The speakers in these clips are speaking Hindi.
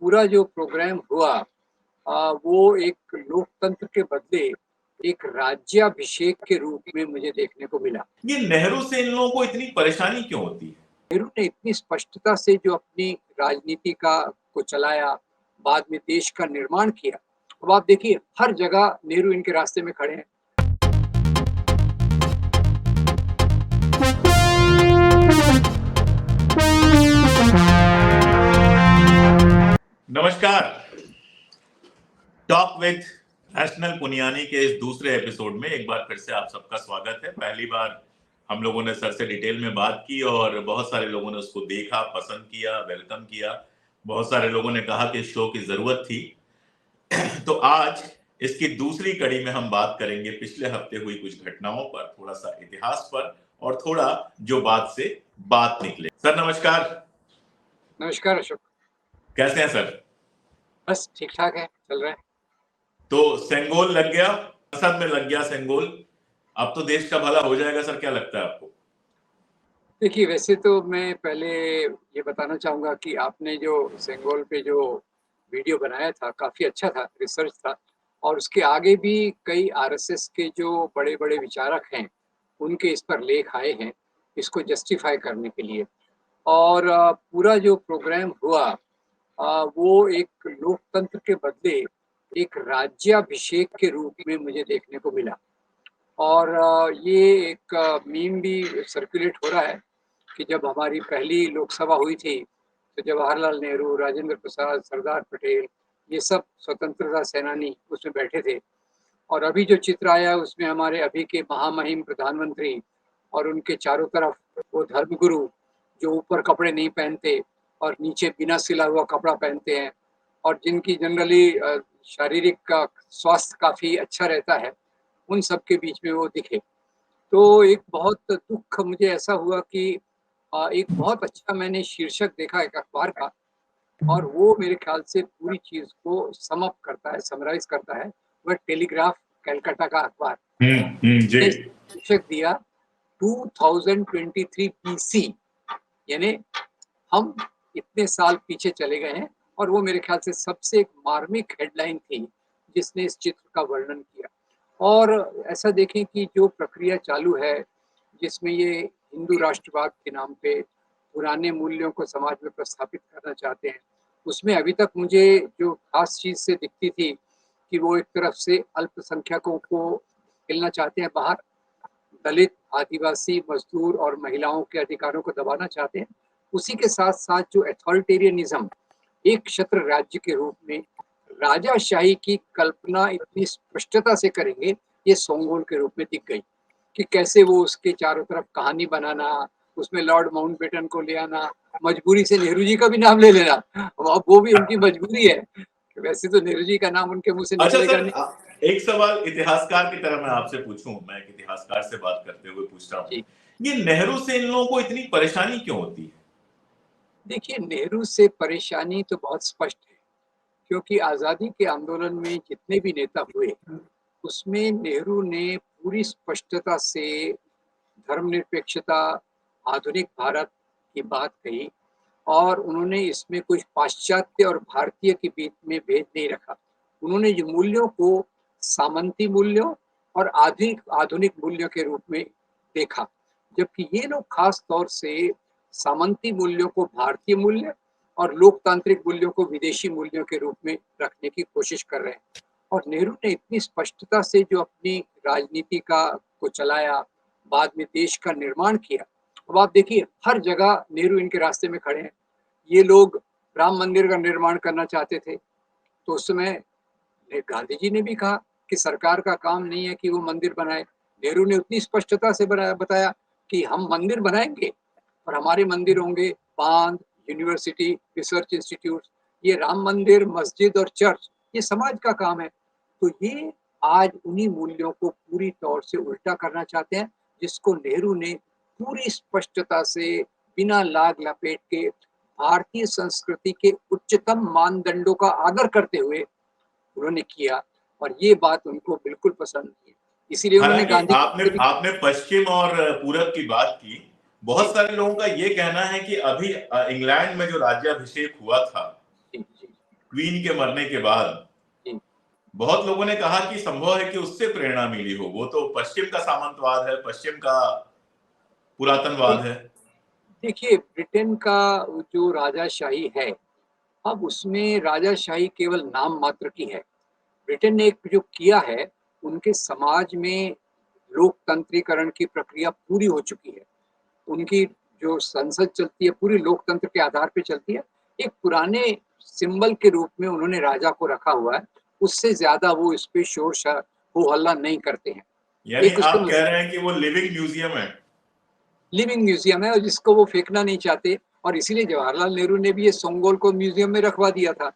पूरा जो प्रोग्राम हुआ वो एक लोकतंत्र के बदले एक राज्याभिषेक के रूप में मुझे देखने को मिला। ये नेहरू से इन लोगों को इतनी परेशानी क्यों होती है? नेहरू ने इतनी स्पष्टता से जो अपनी राजनीति को चलाया, बाद में देश का निर्माण किया। अब आप देखिए हर जगह नेहरू इनके रास्ते में खड़े हैं। नमस्कार, टॉक विद नेशनल पुनियानी के इस दूसरे एपिसोड में एक बार फिर से आप सबका स्वागत है। पहली बार हम लोगों ने सर से डिटेल में बात की और बहुत सारे लोगों ने उसको देखा, पसंद किया, वेलकम किया। बहुत सारे लोगों ने कहा कि इस शो की जरूरत थी। तो आज इसकी दूसरी कड़ी में हम बात करेंगे पिछले हफ्ते हुई कुछ घटनाओं पर, थोड़ा सा इतिहास पर और थोड़ा जो बात से बात निकले। सर नमस्कार। नमस्कार अशोक। कैसे हैं सर? बस ठीक ठाक है, चल रहा है। तो सेंगोल लग गया, संसद में लग गया सेंगोल। अब तो देश का भला हो जाएगा सर, क्या लगता है आपको? देखिए, वैसे तो मैं पहले ये बताना चाहूँगा कि आपने जो सेंगोल पे जो वीडियो बनाया था काफ़ी अच्छा था, रिसर्च था और उसके आगे भी कई आरएसएस के जो बड़े-बड़े विचारक हैं, उनके इस पर लेख आए हैं, इसको जस्टिफाई करने के लिए। और पूरा जो प्रोग्राम हुआ वो एक लोकतंत्र के बदले एक राज्याभिषेक के रूप में मुझे देखने को मिला। और ये एक मीम भी सर्कुलेट हो रहा है कि जब हमारी पहली लोकसभा हुई थी, तो जवाहरलाल नेहरू, राजेंद्र प्रसाद, सरदार पटेल, ये सब स्वतंत्रता सेनानी उसमें बैठे थे। और अभी जो चित्र आया उसमें हमारे अभी के महामहिम प्रधानमंत्री और उनके चारों तरफ वो धर्मगुरु जो ऊपर कपड़े नहीं पहनते और नीचे बिना सिला हुआ कपड़ा पहनते हैं और जिनकी जनरली शारीरिक का स्वास्थ्य काफ़ी अच्छा रहता है, उन सब के बीच में वो दिखे। तो एक बहुत दुःख मुझे ऐसा हुआ कि एक बहुत अच्छा मैंने शीर्षक देखा एक अखबार का और वो मेरे ख्याल से पूरी चीज़ को सम अप करता है, समराइज़ करता है। वह टेलीग्राफ कलकत्ता का अखबार। जी। ने शीर्षक दिया 2023 बीसी, यानी हम इतने साल पीछे चले गए हैं। और वो मेरे ख्याल से सबसे एक मार्मिक हेडलाइन थी जिसने इस चित्र का वर्णन किया। और ऐसा देखें कि जो प्रक्रिया चालू है जिसमें ये हिंदू राष्ट्रवाद के नाम पे पुराने मूल्यों को समाज में प्रस्थापित करना चाहते हैं, उसमें अभी तक मुझे जो खास चीज़ से दिखती थी कि वो एक तरफ से अल्पसंख्यकों को खेलना चाहते हैं बाहर, दलित, आदिवासी, मजदूर और महिलाओं के अधिकारों को दबाना चाहते हैं। उसी के साथ साथ जो अथॉरिटेरियनिज्म, एक छत्र राज्य के रूप में राजाशाही की कल्पना इतनी स्पष्टता से करेंगे, ये सोंगोल के रूप में दिख गई कि कैसे वो उसके चारों तरफ कहानी बनाना, उसमें लॉर्ड माउंटबेटन को ले आना, मजबूरी से नेहरू जी का भी नाम ले लेना। अब वो भी उनकी मजबूरी है, वैसे तो नेहरू जी का नाम उनके मुंह से अच्छा निकलेगा सर, नहीं। एक सवाल इतिहासकार की तरह मैं आपसे पूछूं, मैं एक इतिहासकार से बात करते हुए पूछ रहा हूँ, जी, ये नेहरू से इन लोगों को इतनी परेशानी क्यों होती है? देखिए, नेहरू से परेशानी तो बहुत स्पष्ट है, क्योंकि आज़ादी के आंदोलन में जितने भी नेता हुए, उसमें नेहरू ने पूरी स्पष्टता से धर्मनिरपेक्षता, आधुनिक भारत की बात कही और उन्होंने इसमें कुछ पाश्चात्य और भारतीय के बीच में भेद नहीं रखा। उन्होंने ये मूल्यों को सामंती मूल्यों और आधुनिक आधुनिक मूल्यों के रूप में देखा, जबकि ये लोग खास तौर से सामंती मूल्यों को भारतीय मूल्य और लोकतांत्रिक मूल्यों को विदेशी मूल्यों के रूप में रखने की कोशिश कर रहे हैं। और नेहरू ने इतनी स्पष्टता से जो अपनी राजनीति को चलाया, बाद में देश का निर्माण किया। अब आप देखिए हर जगह नेहरू इनके रास्ते में खड़े हैं। ये लोग राम मंदिर का निर्माण करना चाहते थे, तो उस समय गांधी जी ने भी कहा कि सरकार का काम नहीं है कि वो मंदिर बनाए। नेहरू ने उतनी स्पष्टता से बताया कि हम मंदिर बनाएंगे और हमारे मंदिर होंगे बांध, यूनिवर्सिटी, रिसर्च इंस्टीट्यूट। ये राम मंदिर, मस्जिद और चर्च ये समाज का काम है। तो ये आज उन्हीं मूल्यों को पूरी तौर से उल्टा करना चाहते हैं, जिसको नेहरू ने पूरी स्पष्टता से बिना लाग लपेट के भारतीय संस्कृति के उच्चतम मानदंडों का आदर करते हुए उन्होंने किया। और ये बात उनको बिल्कुल पसंद नहीं। इसीलिए उन्होंने हालांकि गांधी आपने पश्चिम और पूरब की बात की। बहुत सारे लोगों का ये कहना है कि अभी इंग्लैंड में जो राज्याभिषेक हुआ था, जी, जी, क्वीन के मरने के बाद जी। बहुत लोगों ने कहा कि संभव है कि उससे प्रेरणा मिली हो। वो तो पश्चिम का सामंतवाद है, पश्चिम का पुरातनवाद है। देखिए, ब्रिटेन का जो राजाशाही है, अब उसमें राजाशाही केवल नाम मात्र की है। ब्रिटेन ने एक जो किया है, उनके समाज में लोकतंत्रीकरण की प्रक्रिया पूरी हो चुकी है। उनकी जो संसद चलती है, पूरी लोकतंत्र के आधार पे चलती है। एक पुराने सिंबल के रूप में उन्होंने राजा को रखा हुआ है, उससे ज़्यादा वो इस पे हो-हल्ला नहीं करते हैं। यानी एक उसको आप कह रहे हैं कि वो लिविंग म्यूजियम है। लिविंग म्यूजियम है और जिसको वो फेंकना नहीं चाहते, और इसीलिए जवाहरलाल नेहरू ने भी ये सोंगोल को म्यूजियम में रखवा दिया था।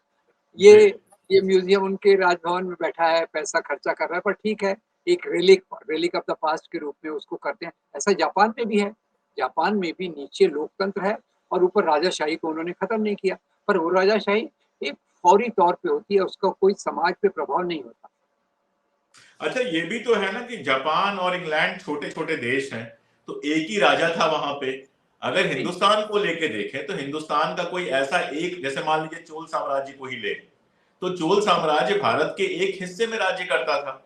ये जी। ये म्यूजियम उनके राजभवन में बैठा है, पैसा खर्चा कर रहा है, पर ठीक है, एक रेलिक ऑफ द पास्ट के रूप में उसको करते हैं। ऐसा जापान में भी है। जापान में भी नीचे लोकतंत्र है और ऊपर राजाशाही को उन्होंने खत्म नहीं किया, पर वो राजाशाही एक फौरी तौर पे होती है, उसका कोई समाज पे प्रभाव नहीं होता। अच्छा, ये भी तो है ना कि जापान और इंग्लैंड छोटे-छोटे देश हैं, तो एक ही राजा था वहां पे। अगर सही। हिंदुस्तान को लेके देखें तो हिंदुस्तान का कोई ऐसा एक, जैसे मान लीजिए चोल साम्राज्य को ही ले, तो चोल साम्राज्य भारत के एक हिस्से में राज्य करता था।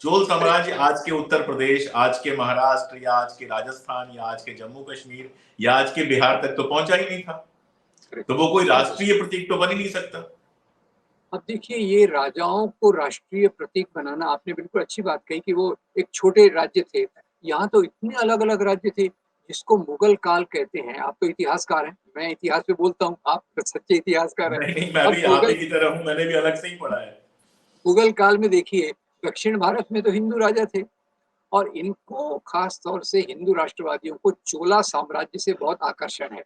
चोल करेक्ट, साम्राज्य आज के उत्तर प्रदेश, आज के महाराष्ट्र या आज के राजस्थान या आज के जम्मू कश्मीर या आज के बिहार तक तो पहुंचा ही नहीं था। करेक्ट। तो वो कोई अब राष्ट्रीय प्रतीक तो बन ही नहीं सकता। अब देखिए, ये राजाओं को राष्ट्रीय प्रतीक बनाना, आपने बिल्कुल अच्छी बात कही कि वो एक छोटे राज्य थे। यहाँ तो इतने अलग-अलग राज्य थे, जिसको मुगल काल कहते हैं। आप तो इतिहासकार हैं, मैं इतिहास पे बोलता हूँ, आप तो सच्चे इतिहासकार हैं। नहीं नहीं, मैं अब भी आप ही की तरह हूं, मैंने भी अलग से ही पढ़ा है। मुगल काल में देखिए, दक्षिण भारत में तो हिंदू राजा थे और इनको खास तौर से हिंदू राष्ट्रवादियों को चोला साम्राज्य से बहुत आकर्षण है,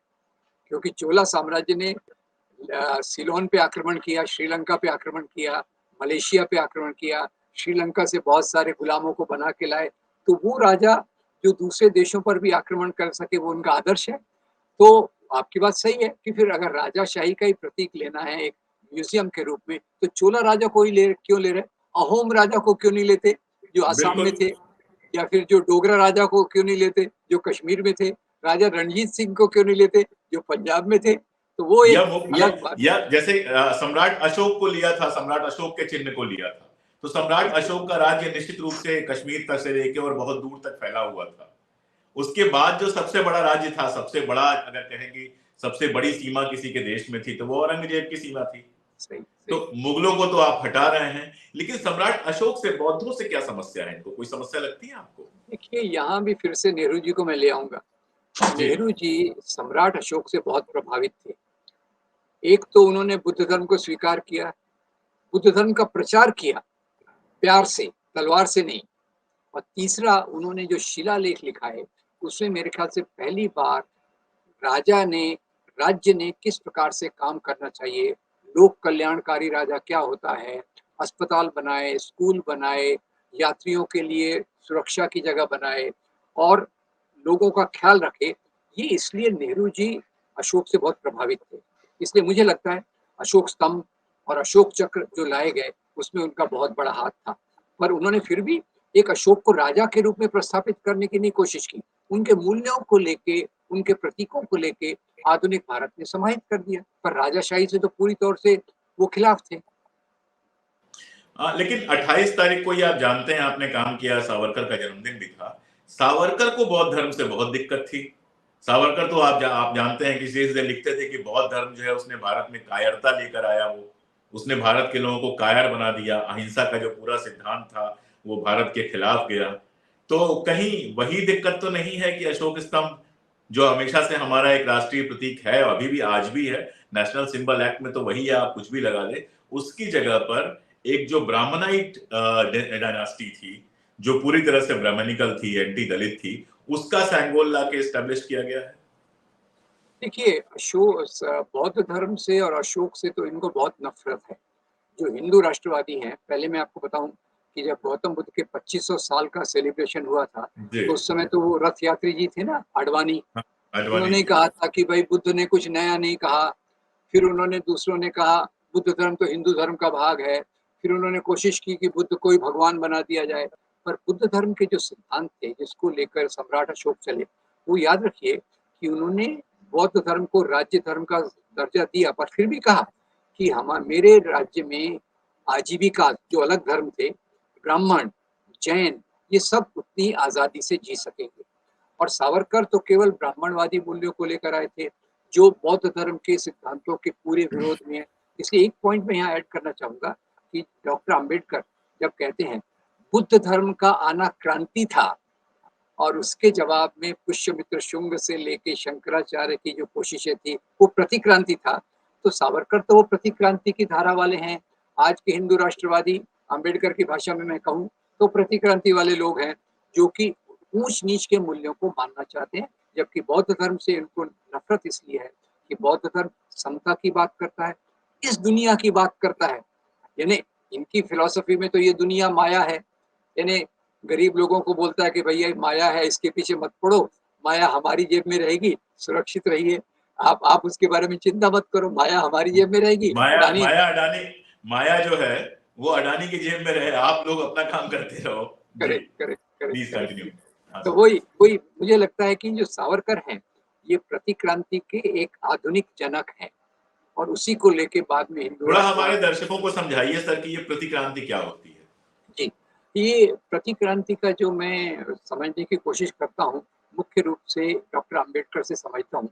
क्योंकि चोला साम्राज्य ने सिलोन पे आक्रमण किया, श्रीलंका पे आक्रमण किया, मलेशिया पे आक्रमण किया, श्रीलंका से बहुत सारे गुलामों को बना के लाए। तो वो राजा जो दूसरे देशों पर भी आक्रमण कर सके, वो उनका आदर्श है। तो आपकी बात सही है कि फिर अगर राजाशाही का ही प्रतीक लेना है एक म्यूजियम के रूप में, तो चोला राजा को ही क्यों ले रहे? अहोम राजा को क्यों नहीं लेते, जो असम में बिल्कुल। थे? या फिर जो डोगरा राजा को क्यों नहीं लेते, जो कश्मीर में थे? राजा रणजीत सिंह को क्यों नहीं लेते, जो पंजाब में थे? तो वो या एक वो अलग बात है। या जैसे सम्राट अशोक को लिया था, सम्राट अशोक के चिन्ह को लिया था, तो सम्राट बिल्कुल, अशोक का राज्य निश्चित रूप से कश्मीर तक से लेके और बहुत दूर तक फैला हुआ था। उसके बाद जो सबसे बड़ा राज्य था, सबसे बड़ा अगर कहेंगे, सबसे बड़ी सीमा किसी के देश में थी तो वो औरंगजेब की सीमा थी। सही, तो सही। मुगलों को तो आप हटा रहे हैं, लेकिन सम्राट अशोक से बौद्धों से क्या समस्या है? इनको कोई समस्या लगती है आपको? देखिए, यहाँ भी फिर से नेहरू जी को मैं ले आऊँगा। जी। नेहरू जी सम्राट अशोक से बहुत प्रभावित थे। एक तो उन्होंने बुद्ध धर्म को स्वीकार किया, बुद्ध धर्म का प्रचार किया, प्यार से, तलवार से नहीं। और तीसरा, उन्होंने जो शिलालेख लिखा है, उसमें मेरे ख्याल से पहली बार राजा ने राज्य ने किस प्रकार से काम करना चाहिए, लोक कल्याणकारी राजा क्या होता है, अस्पताल बनाए, स्कूल बनाए, यात्रियों के लिए सुरक्षा की जगह बनाए और लोगों का ख्याल रखे। ये इसलिए नेहरू जी अशोक से बहुत प्रभावित थे। इसलिए मुझे लगता है अशोक स्तंभ और अशोक चक्र जो लाए गए, उसमें उनका बहुत बड़ा हाथ था। पर उन्होंने फिर भी एक अशोक को राजा के रूप में प्रस्थापित करने की नहीं कोशिश की। उनके मूल्यों को लेके, उनके प्रतीकों को लेके आधुनिक भारत ने समाहित कर दिया, पर राजाशाही से तो पूरी तौर से वो खिलाफ थे। लेकिन 28 तारीख को, ये आप जानते हैं, आपने काम किया, सावरकर का जन्मदिन भी था। सावरकर को बौद्ध धर्म से बहुत दिक्कत थी। सावरकर तो आप जानते हैं कि सीधे लिखते थे कि बौद्ध धर्म जो है उसने भारत में कायरता लेकर आया। वो उसने भारत के लोगों को कायर बना दिया। अहिंसा का जो पूरा सिद्धांत था वो भारत के खिलाफ गया। तो कहीं वही दिक्कत तो नहीं है कि अशोक स्तंभ, जो हमेशा से हमारा एक राष्ट्रीय प्रतीक है, अभी भी आज भी है, नेशनल सिंबल एक्ट में तो वही है, आप कुछ भी लगा दे, उसकी जगह पर एक जो ब्राह्मणाइट डायनास्टी थी, जो पूरी तरह से ब्राह्मणिकल थी, एंटी दलित थी, उसका सैंगोल लाके एस्टेब्लिश किया गया है। देखिए, बौद्ध धर्म से और अशोक से तो इनको बहुत नफरत है। जो हिंदू राष्ट्रवादी हैं, पहले मैं आपको बताऊं कि जब गौतम बुद्ध के 2500 साल का सेलिब्रेशन हुआ था, जी। तो उस समय तो वो रथ यात्री जी थे ना, आडवाणी। हाँ, आडवाणी उन्होंने जी। कहा था कि भाई बुद्ध ने कुछ नया नहीं कहा। फिर उन्होंने, दूसरों ने कहा बुद्ध धर्म तो हिंदू धर्म का भाग है। फिर उन्होंने कोशिश की कि बुद्ध को ही भगवान बना दिया जाए। पर बुद्ध धर्म के जो सिद्धांत थे, जिसको लेकर सम्राट अशोक चले, वो याद रखिए कि उन्होंने बौद्ध धर्म को राज्य धर्म का दर्जा दिया, पर फिर भी कहा कि मेरे राज्य में आजीविका जो अलग धर्म थे, ब्राह्मण, जैन, ये सब उतनी आज़ादी से जी सकेंगे। और सावरकर तो केवल ब्राह्मणवादी मूल्यों को लेकर आए थे, जो बौद्ध धर्म के सिद्धांतों के पूरे विरोध में है। इसलिए एक पॉइंट मैं यहाँ ऐड करना चाहूँगा कि डॉक्टर अम्बेडकर जब कहते हैं, बुद्ध धर्म का आना क्रांति था, और उसके जवाब में पुष्यमित्र शुंग से लेके शंकराचार्य की जो कोशिशें थी, वो प्रतिक्रांति था। तो सावरकर तो वो प्रतिक्रांति की धारा वाले हैं। आज के हिंदू राष्ट्रवादी, अम्बेडकर की भाषा में मैं कहूँ तो प्रतिक्रांति वाले लोग हैं, जो कि ऊंच नीच के मूल्यों को मानना चाहते हैं। जबकि बौद्ध धर्म से इनको नफरत इसलिए है कि बौद्ध धर्म समता की बात करता है, इस दुनिया की बात करता है। यानी इनकी फिलॉसफी में तो ये दुनिया माया है, यानी गरीब लोगों को बोलता है कि भैया माया है, इसके पीछे मत पड़ो, माया हमारी जेब में रहेगी, सुरक्षित रहिए, आप उसके बारे में चिंता मत करो, माया हमारी जेब में रहेगी। माया माया अडानी, माया जो है वो अडानी की जेब में रहे, आप लोग अपना काम करते रहो। Correct correct please correct. Continue. तो वही वही मुझे लगता है कि जो सावरकर हैं, ये प्रतिक्रांति के एक आधुनिक जनक हैं, और उसी को लेके बाद में हिंदू थोड़ा राष्ट्रवाद। हमारे दर्शकों को समझाइए सर कि ये प्रतिक्रांति क्या होती है। जी, ये प्रतिक्रांति का जो मैं समझने की कोशिश करता हूँ, मुख्य रूप से डॉक्टर अम्बेडकर से समझता हूँ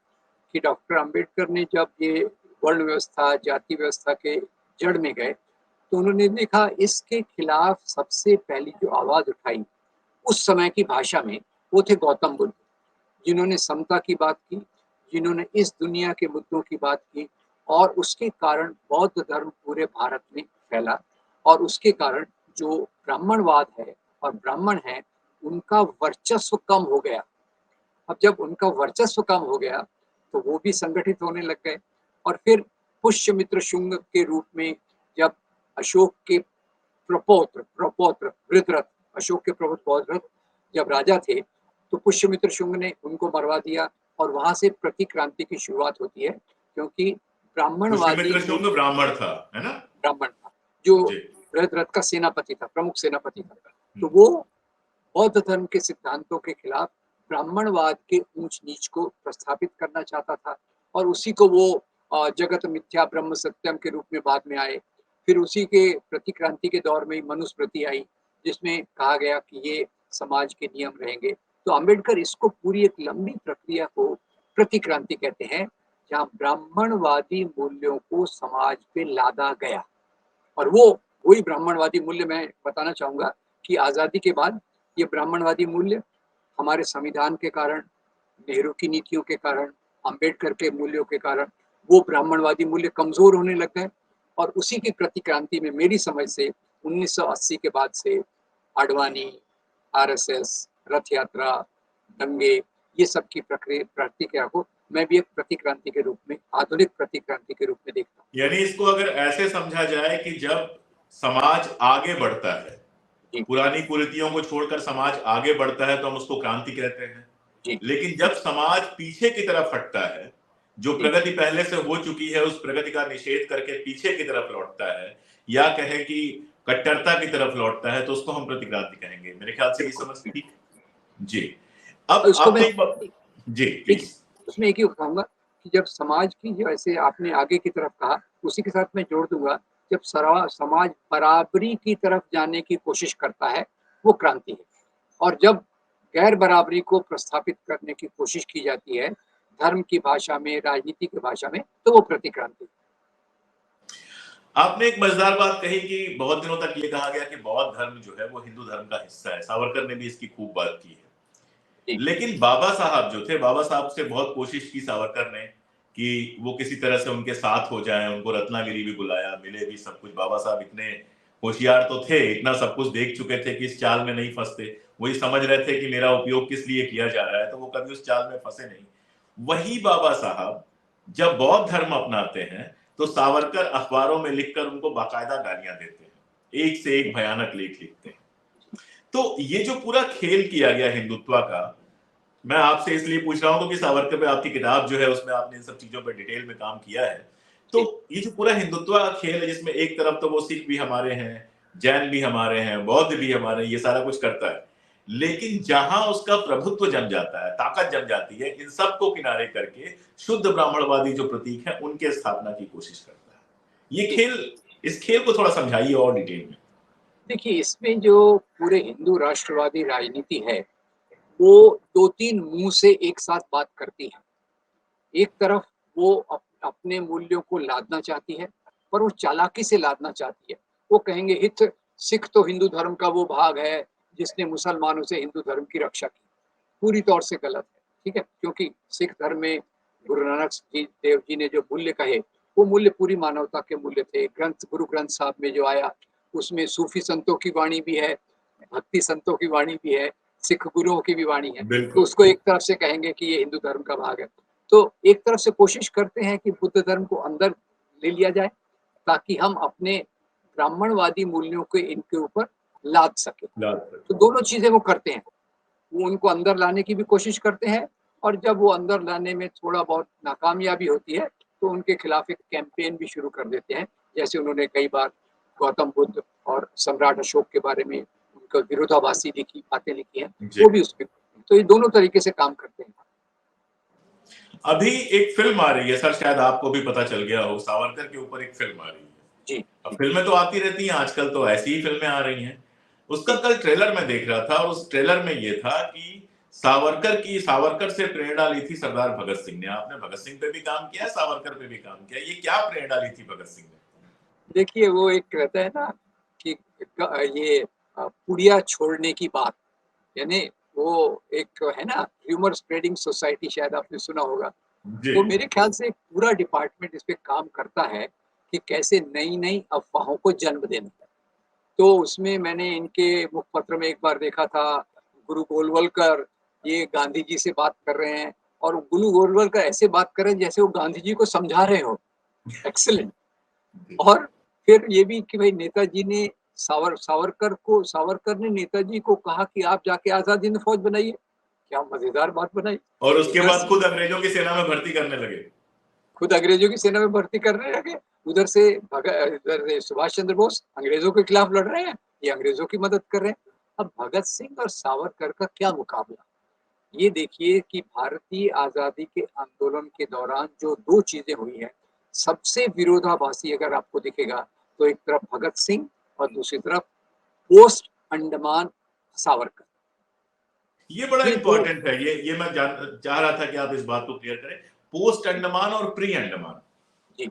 कि डॉक्टर अम्बेडकर ने जब ये वर्ण व्यवस्था, जाति व्यवस्था के जड़ में गए, तो उन्होंने देखा इसके खिलाफ सबसे पहली जो आवाज उठाई उस समय की भाषा में, वो थे गौतम बुद्ध, जिन्होंने समता की बात की, जिन्होंने इस दुनिया के मुद्दों की बात की, और उसके कारण बौद्ध धर्म पूरे भारत में फैला, और उसके कारण जो ब्राह्मणवाद है और ब्राह्मण है, उनका वर्चस्व कम हो गया। अब जब उनका वर्चस्व कम हो गया, तो वो भी संगठित होने लग गए। और फिर पुष्यमित्र शुंग के रूप में जब अशोक के प्रपौत्र प्रपौत्र वृत्रथ, अशोक के प्रपौत्र वृत्रथ जब राजा थे, तो पुष्यमित्र शुंग ने उनको मरवा दिया, और वहां से प्रतिक्रांति की शुरुआत होती है, क्योंकि ब्राह्मणवादी पुष्यमित्र शुंग ब्राह्मण था, है ना? ब्राह्मण था, जो जी। वृत्रथ का सेनापति था, प्रमुख सेनापति था। तो वो बौद्ध धर्म के सिद्धांतों के खिलाफ ब्राह्मणवाद के ऊंच नीच को प्रस्थापित करना चाहता था, और उसी को वो जगत मिथ्या ब्रह्म सत्यम के रूप में बाद में आए। फिर उसी के प्रतिक्रांति के दौर में मनुस्मृति आई, जिसमें कहा गया कि ये समाज के नियम रहेंगे। तो अम्बेडकर इसको पूरी एक लंबी प्रक्रिया को प्रतिक्रांति कहते हैं, जहाँ ब्राह्मणवादी मूल्यों को समाज पे लादा गया। और वही ब्राह्मणवादी मूल्य मैं बताना चाहूंगा कि आज़ादी के बाद ये ब्राह्मणवादी मूल्य हमारे संविधान के कारण, नेहरू की नीतियों के कारण, अम्बेडकर के मूल्यों के कारण, वो ब्राह्मणवादी मूल्य कमजोर होने लग गए। और उसी की प्रतिक्रांति में मेरी समझ से 1980 के बाद से आडवाणी, आरएसएस, रथ यात्रा, दंगे, ये सब की प्रतिक्रिया को मैं भी एक प्रतिक्रांति के रूप में, आधुनिक प्रतिक्रांति के रूप में देखता हूँ। यानी इसको अगर ऐसे समझा जाए कि जब समाज आगे बढ़ता है, पुरानी कुरीतियों को छोड़कर समाज आगे बढ़ता है, तो हम उसको क्रांति कहते हैं। लेकिन जब समाज पीछे की तरफ हटता है, जो प्रगति पहले से हो चुकी है उस प्रगति का निषेध करके पीछे की तरफ लौटता है, या कहे कि कट्टरता की तरफ लौटता है, तो उसको हम प्रतिक्रांति कहेंगे। मेरे ख्याल से ये समझ ठीक। जी, अब आपने जी प्लीज। उसमें एक ही कहूंगा कि जब समाज की, जैसे आपने आगे की तरफ कहा, उसी के साथ मैं जोड़ दूंगा, जब समाज बराबरी की तरफ जाने की कोशिश करता है, वो क्रांति है। और जब गैर बराबरी को प्रस्थापित करने की कोशिश की जाती है, धर्म की भाषा में, राजनीति की भाषा में, तो वो प्रतिक्रांति। आपने एक मजेदार बात कही कि बहुत दिनों तक ये कहा गया कि बौद्ध धर्म जो है वो हिंदू धर्म का हिस्सा है। सावरकर ने भी इसकी खूब बात की है। लेकिन बाबा साहब जो थे, बाबा साहब से बहुत कोशिश की सावरकर ने कि वो किसी तरह से उनके साथ हो जाए, उनको रत्नागिरी भी बुलाया, मिले भी, सब कुछ। बाबा साहब इतने होशियार तो थे, इतना सब कुछ देख चुके थे कि इस चाल में नहीं फंसते। वही समझ रहे थे कि मेरा उपयोग किस लिए किया जा रहा है, तो वो कभी उस चाल में फंसे नहीं। वही बाबा साहब जब बौद्ध धर्म अपनाते हैं, तो सावरकर अखबारों में लिखकर उनको बाकायदा गालियां देते हैं, एक से एक भयानक लेख लिखते हैं। तो ये जो पूरा खेल किया गया हिंदुत्व का, मैं आपसे इसलिए पूछ रहा हूं क्योंकि सावरकर पे आपकी किताब जो है उसमें आपने इन सब चीजों पर डिटेल में काम किया है। तो ये जो पूरा हिंदुत्व का खेल है, जिसमें एक तरफ तो वो सिख भी हमारे हैं, जैन भी हमारे हैं, बौद्ध भी हमारे हैं, ये सारा कुछ करता है, लेकिन जहां उसका प्रभुत्व जम जाता है, ताकत जम जाती है, इन सबको किनारे करके शुद्ध ब्राह्मणवादी जो प्रतीक है उनके स्थापना की कोशिश करता है। ये खेल, इस खेल को थोड़ा समझाइए और डिटेल में। देखिए, इसमें जो पूरे हिंदू राष्ट्रवादी राजनीति है, वो 2-3 मुँह से एक साथ बात करती है। एक तरफ वो अपने मूल्यों को लादना चाहती है, पर वो चालाकी से लादना चाहती है। वो कहेंगे सिख तो हिंदू धर्म का वो भाग है, जिसने मुसलमानों से हिंदू धर्म की रक्षा की। पूरी तौर से गलत है, ठीक है? क्योंकि सिख धर्म में गुरु नानक देव जी ने जो मूल्य कहे, वो मूल्य पूरी मानवता के मूल्य थे। गुरु ग्रंथ साहब में जो आया, उसमें सूफी संतों की वाणी भी है, भक्ति संतों की वाणी भी है, सिख गुरुओं की भी वाणी है। तो उसको एक तरफ से कहेंगे कि ये हिंदू धर्म का भाग है। तो एक तरफ से कोशिश करते हैं कि बुद्ध धर्म को अंदर ले लिया जाए, ताकि हम अपने ब्राह्मणवादी मूल्यों को इनके ऊपर लाद सके। तो दोनों चीजें वो करते हैं। वो उनको अंदर लाने की भी कोशिश करते हैं, और जब वो अंदर लाने में थोड़ा बहुत नाकामयाबी होती है, तो उनके खिलाफ एक कैंपेन भी शुरू कर देते हैं। जैसे उन्होंने कई बार गौतम बुद्ध और सम्राट अशोक के बारे में उनका विरोधाभासी लिखी बातें लिखी हैं, वो भी उसमें। तो ये दोनों तरीके से काम करते हैं। अभी एक फिल्म आ रही है सर, शायद आपको भी पता चल गया हो, सावरकर के ऊपर एक फिल्म आ रही है। जी। अब फिल्में तो आती रहती हैं आजकल, तो ऐसी ही फिल्में आ रही हैं। उसका कल ट्रेलर में देख रहा था, और उस ट्रेलर में ये था कि सावरकर से प्रेरणा ली थी सरदार भगत सिंह ने। आपने भगत सिंह पे भी काम किया, सावरकर पे भी काम किया, ये क्या प्रेरणा ली थी भगत सिंह ने? देखिए, वो एक कहता है ना कि ये पुड़िया छोड़ने की बात, यानी वो एक है ना, ह्यूमर स्प्रेडिंग सोसाइटी, शायद आपने सुना होगा। तो मेरे ख्याल से एक पूरा डिपार्टमेंट इस पे काम करता है कि कैसे नई-नई अफ़वाहों को जन्म देना। तो उसमें मैंने इनके मुखपत्र में एक बार देखा था, गुरु गोलवलकर ये गांधी जी से बात कर रहे हैं, और गुरु गोलवलकर ऐसे बात कर रहे हैं जैसे वो गांधी जी को समझा रहे हो। एक्सीलेंट। और फिर ये भी कि भाई नेताजी ने सावरकर ने नेताजी को कहा कि आप जाके आजाद हिंद फौज बनाइए। क्या मजेदार बात बनाई। और उसके बाद खुद अंग्रेजों की सेना में भर्ती करने लगे। खुद अंग्रेजों की सेना में भर्ती करने लगे। उधर से सुभाष चंद्र बोस अंग्रेजों के खिलाफ लड़ रहे हैं, ये अंग्रेजों की मदद कर रहे हैं। अब भगत सिंह और सावरकर का क्या मुकाबला। ये देखिए कि भारतीय आजादी के आंदोलन के दौरान जो दो चीजें हुई हैं, सबसे विरोधाभासी अगर आपको दिखेगा, तो एक तरफ भगत सिंह और दूसरी तरफ पोस्ट अंडमान सावरकर। ये बड़ा इंपॉर्टेंट है, ये मैं चाह रहा था कि आप इस बात को क्लियर करें, पोस्ट अंडमान और प्री अंडमान। जी।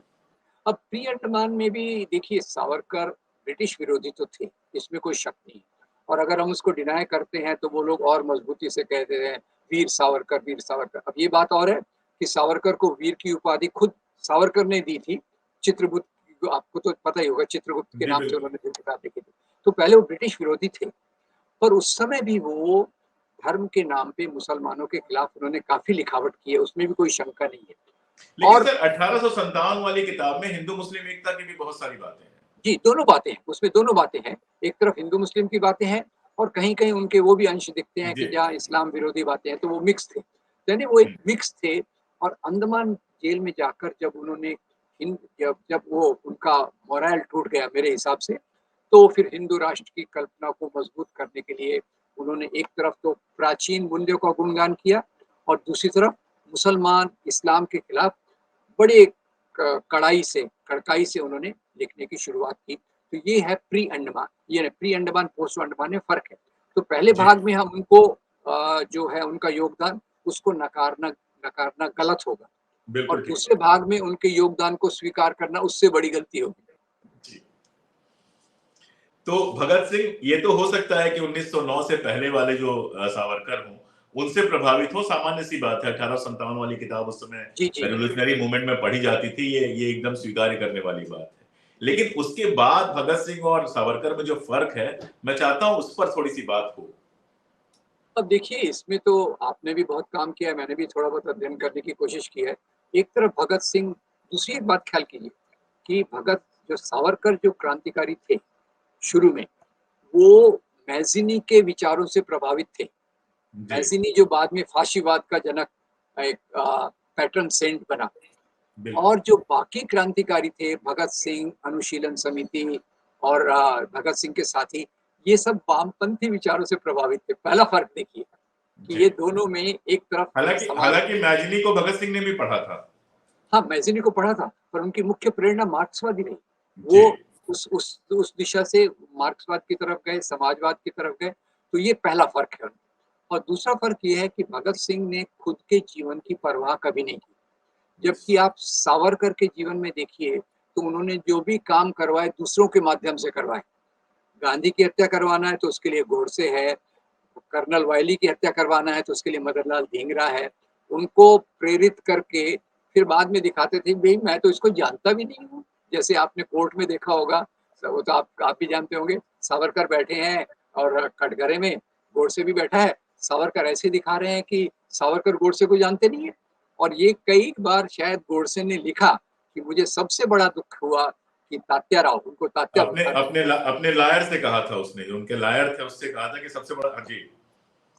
अब प्री अंडमान में भी देखिए, सावरकर ब्रिटिश विरोधी तो थे, इसमें कोई शक नहीं। और अगर हम उसको डिनाई करते हैं, तो वो लोग और मजबूती से कहते हैं वीर सावरकर, वीर सावरकर। अब ये बात और है कि सावरकर को वीर की उपाधि खुद सावरकर ने दी थी। चित्रगुप्त, आपको तो पता ही होगा, चित्रगुप्त के नाम से उन्होंने किताब लिखी थी। तो पहले वो ब्रिटिश विरोधी थे, पर उस समय भी वो धर्म के नाम पे मुसलमानों के खिलाफ उन्होंने काफी लिखावट की है, उसमें भी कोई शंका नहीं है। लेकिन और सर 1857 वाली किताब में हिंदू मुस्लिम एकता की भी बहुत सारी बातें हैं। जी, दोनों बातें हैं, उसमें दोनों बातें हैं। एक तरफ हिंदू मुस्लिम की बातें हैं, और कहीं-कहीं उनके वो भी अंश दिखते हैं कि जहाँ इस्लाम विरोधी बातें हैं, तो वो मिक्स थे। यानी वो एक मिक्स थे। और अंडमान जेल में जाकर जब उन्होंने जब वो उनका मोरल टूट गया मेरे हिसाब से, तो फिर हिंदू राष्ट्र की कल्पना को मजबूत करने के लिए उन्होंने एक तरफ तो प्राचीन मूल्यों का गुणगान किया, और दूसरी तरफ मुसलमान इस्लाम के खिलाफ बड़े कड़काई से उन्होंने लिखने की शुरुआत की। तो ये है प्री अंडमान, ये प्री अंडमान पोस्ट अंडमान में फर्क है। तो पहले भाग में हम उनको जो है उनका योगदान, उसको नकारना गलत होगा, और दूसरे भाग में उनके योगदान को स्वीकार करना उससे बड़ी गलती होगी। तो भगत सिंह, ये तो हो सकता है कि 1909 से पहले वाले जो सावरकर हों, उनसे प्रभावित हो, सामान्य सी बात है। 1857 वाली किताब उस समय रेवोल्यूशनरी मूवमेंट में पढ़ी जाती थी, ये एकदम स्वीकार करने वाली बात है। लेकिन उसके बाद भगत सिंह और सावरकर में जो फर्क है, मैं चाहता हूं उस पर थोड़ी सी बात हो। अब देखिए, इसमें तो आपने भी बहुत काम किया है, मैंने भी थोड़ा बहुत अध्ययन करने की कोशिश की है। एक तरफ भगत सिंह, दूसरी एक बात ख्याल कीजिए कि जो सावरकर जो क्रांतिकारी थे शुरू में, वो मैज़िनी के विचारों से प्रभावित थे। मैज़िनी जो बाद में फाशीवाद का जनक, एक पैटर्न सेंट बना। और जो बाकी क्रांतिकारी थे, भगत सिंह, अनुशीलन समिति और भगत सिंह के साथी, ये सब वामपंथी विचारों से प्रभावित थे। पहला फर्क देखिए कि ये दोनों में एक तरफ हालांकि मैज़िनी को भगत सिंह ने भी पढ़ा था। हाँ, मैज़िनी को पढ़ा था, पर उनकी मुख्य प्रेरणा मार्क्सवादी नहीं। वो जी। उस दिशा से मार्क्सवाद की तरफ गए, समाजवाद की तरफ गए, तो ये पहला फ़र्क है। और दूसरा फ़र्क ये है कि भगत सिंह ने खुद के जीवन की परवाह कभी नहीं की। जबकि आप सावरकर के जीवन में देखिए, तो उन्होंने जो भी काम करवाए दूसरों के माध्यम से करवाए। गांधी की हत्या करवाना है तो उसके लिए गोडसे है, कर्नल वायली की हत्या करवाना है तो उसके लिए मदनलाल धिंगरा है। उनको प्रेरित करके फिर बाद में दिखाते थे, भई मैं तो इसको जानता भी नहीं हूँ। जैसे आपने कोर्ट में देखा होगा, वो तो आप भी जानते होंगे, सावरकर बैठे हैं और कटघरे में गोडसे भी बैठा है। सावरकर ऐसे दिखा रहे हैं कि सावरकर गोडसे को जानते नहीं है। और ये कई बार शायद गोडसे ने लिखा कि मुझे सबसे बड़ा दुःख हुआ कि तात्याराव, उनको तात्या अपने बुलाते थे। अपने लायर से कहा था उसने, जो उनके लायर थे उससे कहा था कि सबसे बड़ा, हाँ जी।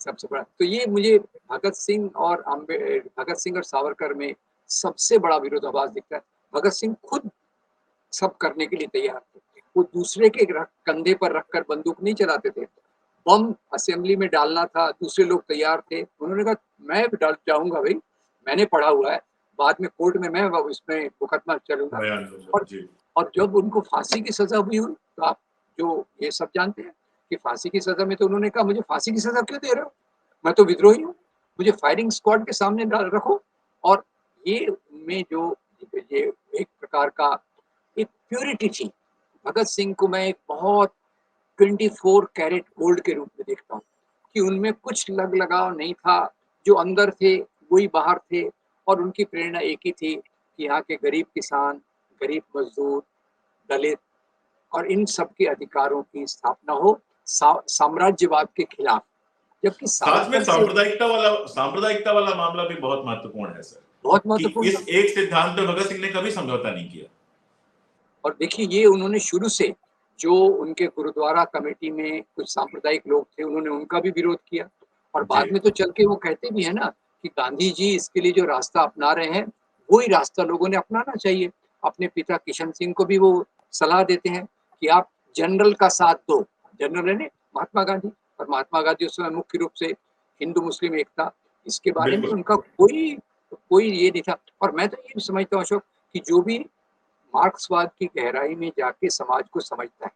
सबसे बड़ा तो ये मुझे भगत सिंह और सावरकर में सबसे बड़ा विरोधाभास दिखता है। भगत सिंह खुद सब करने के लिए तैयार थे। वो दूसरे के कंधे पर रखकर बंदूक नहीं चलाते थे। बम असेंबली में डालना था, दूसरे लोग तैयार थे। उन्होंने कहा मैं डाल जाऊँगा भई, मैंने पढ़ा हुआ है, बाद में कोर्ट में मैं इसमें मुकदमा चलूँगा। बयान दूंगा और जी। और जब उनको फांसी की सज़ा हुई, तो आप जो ये सब जानते हैं कि फांसी की सज़ा में तो उन्होंने कहा मुझे फांसी की सज़ा क्यों दे रहे हो? मैं तो विद्रोही हूँ, मुझे फायरिंग स्क्वाड के सामने रखो। और ये उनमें जो ये एक प्रकार का एक प्यूरिटी थी। भगत सिंह को मैं एक बहुत 24 कैरेट गोल्ड के रूप में देखता हूँ कि उनमें कुछ लग-लगाव नहीं था। जो अंदर थे, वही बाहर थे। और उनकी प्रेरणा एक ही थी कि यहाँ के गरीब किसान, गरीब मज़दूर, दलित और इन सब के अधिकारों की स्थापना हो, साम्राज्यवाद के खिलाफ। जबकि साथ में सावरकर से सांप्रदायिकता वाला मामला भी बहुत महत्वपूर्ण है सर, बहुत कि महत्वपूर्ण था। इस एक सिद्धांत पे भगत सिंह ने कभी समझौता नहीं किया। और देखिए ये उन्होंने शुरू से, जो उनके गुरुद्वारा कमेटी में कुछ सांप्रदायिक लोग थे, उन्होंने उनका भी विरोध किया। और जी। बाद में तो चल के वो कहते भी हैं ना कि गांधी जी इसके लिए जो रास्ता अपना रहे हैं, वही रास्ता लोगों ने अपनाना चाहिए। अपने पिता किशन सिंह को भी वो सलाह देते हैं कि आप जनरल का साथ दो। जनरल है ने महात्मा गांधी। और महात्मा गांधी उस समय मुख्य रूप से हिंदू मुस्लिम एकता, इसके बारे में बिल्कुल। उनका कोई कोई ये नहीं था। और मैं तो ये भी समझता हूँ अशोक कि जो भी मार्क्सवाद की गहराई में जाके समाज को समझता है,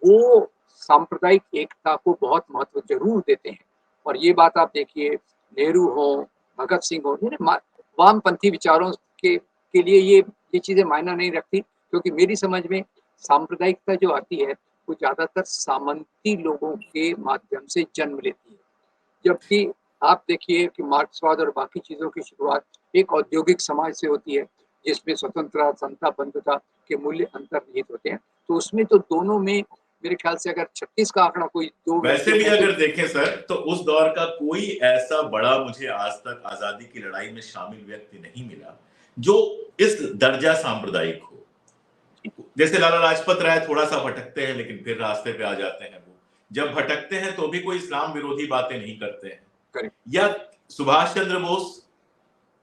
वो सांप्रदायिक एकता को बहुत महत्व ज़रूर देते हैं। और ये बात आप देखिए, नेहरू हो, भगत सिंह हो, ये ना वामपंथी विचारों के लिए ये चीज़ें मायना नहीं रखती, क्योंकि मेरी समझ में सांप्रदायिकता जो आती है, वो ज़्यादातर सामंती लोगों के माध्यम से जन्म लेती है। जबकि आप देखिए कि मार्क्सवाद और बाकी चीज़ों की शुरुआत एक औद्योगिक समाज से होती है, जिसमें स्वतंत्रता, समता, बंधुता के मूल्य अंतर्निहित होते हैं। तो उसमें तो दोनों में मेरे ख्याल से अगर 36 का आंकड़ा कोई 2 वैसे व्यक्तियों भी का अगर देखें सर, तो उस दौर का कोई ऐसा बड़ा मुझे आज तक आजादी की लड़ाई में शामिल व्यक्ति नहीं मिला जो इस दर्जा सांप्रदायिक हो। जैसे लाला लाजपत राय थोड़ा सा भटकते हैं लेकिन फिर रास्ते पे आ जाते हैं। वो जब भटकते हैं तो भी कोई इस्लाम विरोधी बातें नहीं करते हैं। करें। या सुभाष चंद्र बोस,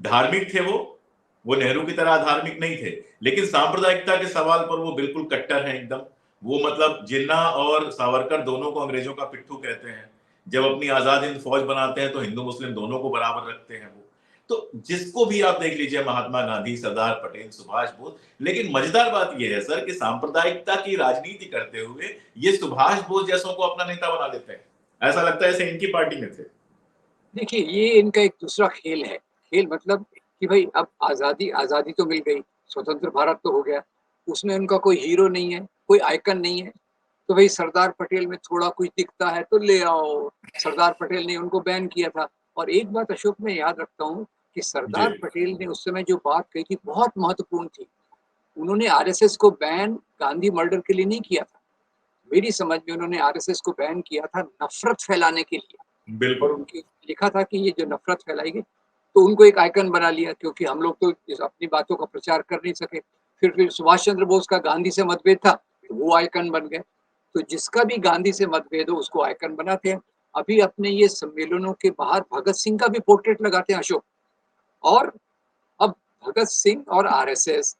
धार्मिक थे वो नेहरू की तरह धार्मिक नहीं थे, लेकिन सांप्रदायिकता के सवाल पर वो बिल्कुल कट्टर हैं एकदम। वो मतलब जिन्ना और सावरकर दोनों को अंग्रेजों का पिट्ठू कहते हैं। जब अपनी आजाद हिंद फौज बनाते हैं तो हिंदू मुस्लिम दोनों को बराबर रखते हैं वो। तो जिसको भी आप देख लीजिए, महात्मा गांधी, सरदार पटेल, सुभाष बोस। लेकिन मजेदार बात यह है सर कि सांप्रदायिकता की राजनीति करते हुए ये सुभाष बोस जैसों को अपना नेता बना लेते हैं। ऐसा लगता है जैसे इनकी पार्टी में थे। देखिए, ये इनका एक दूसरा खेल है। खेल मतलब कि भई अब आज़ादी आज़ादी तो मिल गई, स्वतंत्र भारत तो हो गया। उसमें उनका कोई हीरो नहीं है, कोई आइकन नहीं है। तो भई सरदार पटेल में थोड़ा कुछ दिखता है तो ले आओ। सरदार पटेल ने उनको बैन किया था। और एक बात अशोक मैं याद रखता हूँ कि जी। सरदार पटेल ने उस समय जो बात कही थी बहुत महत्वपूर्ण थी। उन्होंने आरएसएस को बैन गांधी मर्डर के लिए नहीं किया था। मेरी समझ में उन्होंने आरएसएस को बैन किया था नफ़रत फैलाने के लिए। और बिल्कुल। उनकी लिखा था कि ये जो नफ़रत फैलाएगी, तो उनको एक आइकन बना लिया, क्योंकि हम लोग तो इस अपनी बातों का प्रचार कर नहीं सके। फिर सुभाष चंद्र बोस का गांधी से मतभेद था, तो वो आइकन बन गए। तो जिसका भी गांधी से मतभेद हो उसको आइकन बनाते हैं। अभी अपने ये सम्मेलनों के बाहर भगत सिंह का भी पोर्ट्रेट लगाते हैं अशोक। और अब भगत सिंह और आरएसएस,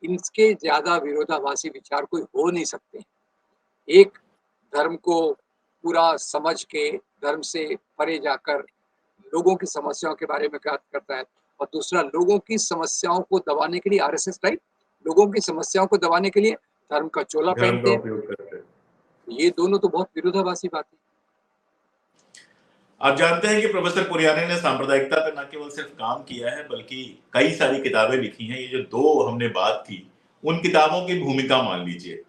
इनके ज़्यादा विरोधाभासी विचार कोई हो नहीं सकते। एक धर्म को पूरा समझ के, धर्म से परे जाकर लोगों की समस्याओं के बारे में बात करता है। और दूसरा लोगों की समस्याओं को दबाने के लिए आरएसएस, राइट, लोगों की समस्याओं को दबाने के लिए धर्म का चोला धर्म पहनते का हैं। उपयोग करते हैं। ये दोनों तो बहुत विरोधाभासी बात है। आप जानते हैं कि प्रोफेसर पुरियानी ने सांप्रदायिकता पे न केवल सिर्फ काम किया है बल्कि कई सारी किताबें लिखी हैं। ये जो दो हमने बात की उन किताबों की भूमिका मान लीजिए।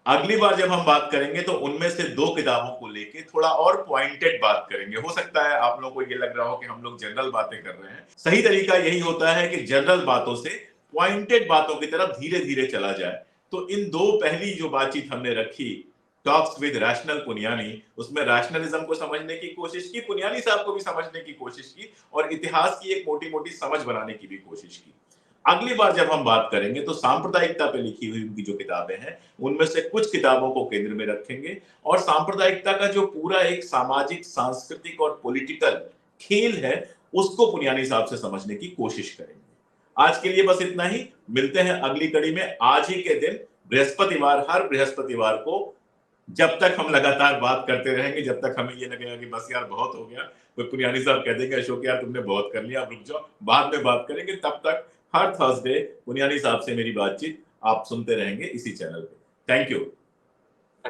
अगली बार जब हम बात करेंगे तो उनमें से 2 किताबों को लेके थोड़ा और पॉइंटेड बात करेंगे। हो सकता है आप लोगों को ये लग रहा हो कि हम लोग जनरल बातें कर रहे हैं। सही तरीका यही होता है कि जनरल बातों से पॉइंटेड बातों की तरफ धीरे-धीरे चला जाए। तो इन 2 पहली जो बातचीत हमने रखी, टॉक्स विद रैशनल पुनियानी, उसमें रैशनलिज्म को समझने की कोशिश की, पुनियानी साहब को भी समझने की कोशिश की और इतिहास की एक मोटी-मोटी समझ बनाने की भी कोशिश की। अगली बार जब हम बात करेंगे तो सांप्रदायिकता पे लिखी हुई उनकी जो किताबें हैं उनमें से कुछ किताबों को केंद्र में रखेंगे और सांप्रदायिकता का जो पूरा एक सामाजिक, सांस्कृतिक और पॉलिटिकल खेल है उसको पुनियानी साहब से समझने की कोशिश करेंगे। आज के लिए बस इतना ही। मिलते हैं अगली कड़ी में आज ही के दिन बृहस्पतिवार, हर बृहस्पतिवार को। जब तक हम लगातार बात करते रहेंगे, जब तक हमें ये लगेगा कि बस यार बहुत हो गया, तो पुनियानी साहब कह देंगे अशोक यार तुमने बहुत कर लिया, अब रुक जाओ, बाद में बात करेंगे। तब तक हर थर्सडे पुनियानी साहब से मेरी बातचीत आप सुनते रहेंगे इसी चैनल पे। Thank you.